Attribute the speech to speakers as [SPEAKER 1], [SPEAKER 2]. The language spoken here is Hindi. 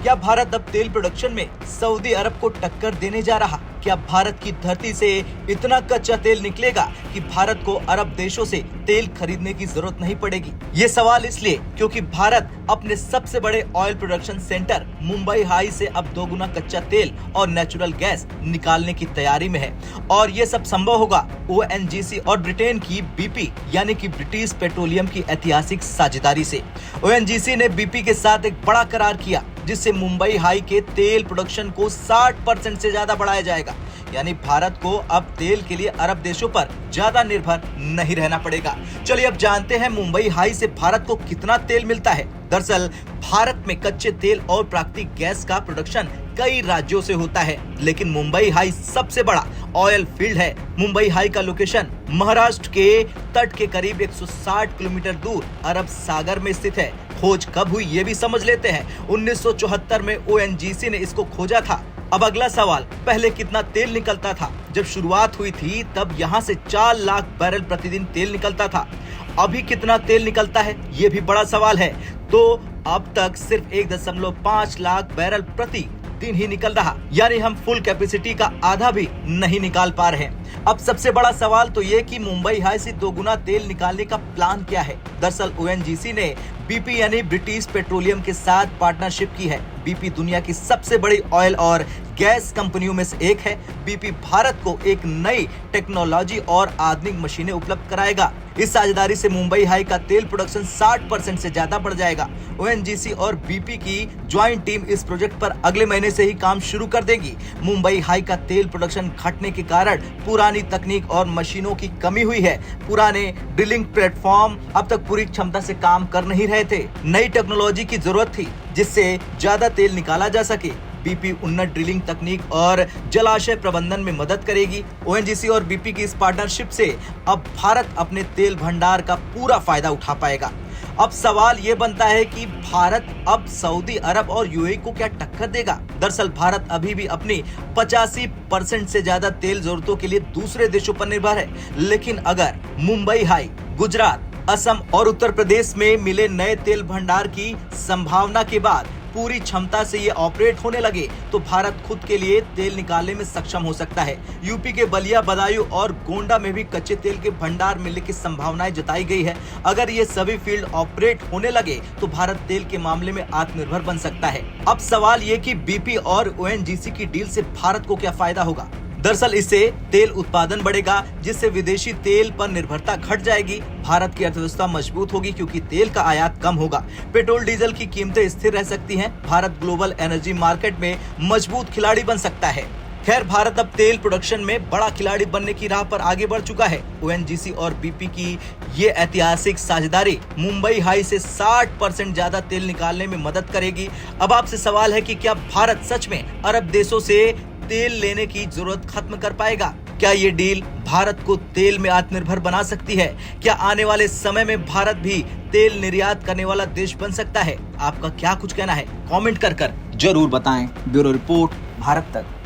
[SPEAKER 1] क्या भारत अब तेल प्रोडक्शन में सऊदी अरब को टक्कर देने जा रहा? क्या भारत की धरती से इतना कच्चा तेल निकलेगा कि भारत को अरब देशों से तेल खरीदने की जरूरत नहीं पड़ेगी? ये सवाल इसलिए क्योंकि भारत अपने सबसे बड़े oil production centre Mumbai high से अब दोगुना कच्चा तेल और नेचुरल गैस निकालने की तैयारी में है। और ये सब संभव होगा ओएनजीसी और ब्रिटेन की बीपी यानी कि ब्रिटिश पेट्रोलियम की ऐतिहासिक साझेदारी से। ओएनजीसी ने बीपी के साथ एक बड़ा करार किया जिससे मुंबई हाई के तेल प्रोडक्शन को 60% से ज्यादा बढ़ाया जाएगा। यानी भारत को अब तेल के लिए अरब देशों पर ज्यादा निर्भर नहीं रहना पड़ेगा। चलिए अब जानते हैं मुंबई हाई से भारत को कितना तेल मिलता है। दरअसल भारत में कच्चे तेल और प्राकृतिक गैस का प्रोडक्शन कई राज्यों से होता है, लेकिन मुंबई हाई सबसे बड़ा ऑयल फील्ड है। मुंबई हाई का लोकेशन महाराष्ट्र के तट के करीब 160 किलोमीटर दूर अरब सागर में स्थित है। खोज कब हुई ये भी समझ लेते हैं। 1974 में ओएनजीसी ने इसको खोजा था। अब अगला सवाल, पहले कितना तेल निकलता था? जब शुरुआत हुई थी तब यहाँ से 4 लाख बैरल प्रतिदिन तेल निकलता था। अभी कितना तेल निकलता है ये भी बड़ा सवाल है। तो अब तक सिर्फ 1.5 लाख बैरल प्रति दिन ही निकल रहा, यानी हम फुल कैपेसिटी का आधा भी नहीं निकाल पा रहे हैं। अब सबसे बड़ा सवाल तो ये कि मुंबई हाई से दोगुना तेल निकालने का प्लान क्या है। दरअसल ओएनजीसी ने बीपी यानी ब्रिटिश पेट्रोलियम के साथ पार्टनरशिप की है। बीपी दुनिया की सबसे बड़ी ऑयल और गैस कंपनियों में से एक है। बीपी भारत को एक नई टेक्नोलॉजी और आधुनिक मशीनें उपलब्ध कराएगा। इस साझेदारी से मुंबई हाई का तेल प्रोडक्शन 60% से ज्यादा बढ़ जाएगा। ओएनजीसी और बीपी की ज्वाइंट टीम इस प्रोजेक्ट पर अगले महीने से ही काम शुरू कर देगी। मुंबई हाई का तेल प्रोडक्शन घटने के कारण पुरानी तकनीक और मशीनों की कमी हुई है। पुराने ड्रिलिंग प्लेटफॉर्म अब तक पूरी क्षमता से काम कर नहीं रहे थे। नई टेक्नोलॉजी की जरूरत थी जिससे ज्यादा तेल निकाला जा सके। बीपी उन्नत ड्रिलिंग तकनीक और जलाशय प्रबंधन में मदद करेगी। ओएनजीसी और बीपी की इस पार्टनरशिप से अब भारत अपने तेल भंडार का पूरा फायदा उठा पाएगा। अब सवाल ये बनता है कि भारत अब सऊदी अरब और यूएई को क्या टक्कर देगा? दरअसल भारत अभी भी अपनी 85% से ज्यादा तेल जरूरतों के लिए दूसरे देशों पर निर्भर है। लेकिन अगर मुंबई हाई, गुजरात, असम और उत्तर प्रदेश में मिले नए तेल भंडार की संभावना के बाद पूरी क्षमता से ये ऑपरेट होने लगे तो भारत खुद के लिए तेल निकालने में सक्षम हो सकता है। यूपी के बलिया, बदायूं और गोंडा में भी कच्चे तेल के भंडार मिलने की संभावनाएं जताई गई है। अगर ये सभी फील्ड ऑपरेट होने लगे तो भारत तेल के मामले में आत्मनिर्भर बन सकता है। अब सवाल ये कि बीपी और ओएनजीसी की डील से भारत को क्या फायदा होगा? दरअसल इससे तेल उत्पादन बढ़ेगा जिससे विदेशी तेल पर निर्भरता घट जाएगी। भारत की अर्थव्यवस्था मजबूत होगी क्योंकि तेल का आयात कम होगा। पेट्रोल डीजल की कीमतें स्थिर रह सकती हैं। भारत ग्लोबल एनर्जी मार्केट में मजबूत खिलाड़ी बन सकता है। खैर, भारत अब तेल प्रोडक्शन में बड़ा खिलाड़ी बनने की राह पर आगे बढ़ चुका है। ओएनजीसी और बीपी की ये ऐतिहासिक साझेदारी मुंबई हाई से 60% ज्यादा तेल निकालने में मदद करेगी। अब आपसे सवाल है कि क्या भारत सच में अरब देशों से तेल लेने की जरूरत खत्म कर पाएगा? क्या ये डील भारत को तेल में आत्मनिर्भर बना सकती है? क्या आने वाले समय में भारत भी तेल निर्यात करने वाला देश बन सकता है? आपका क्या कुछ कहना है? कमेंट कर जरूर बताएं। ब्यूरो रिपोर्ट, भारत तक।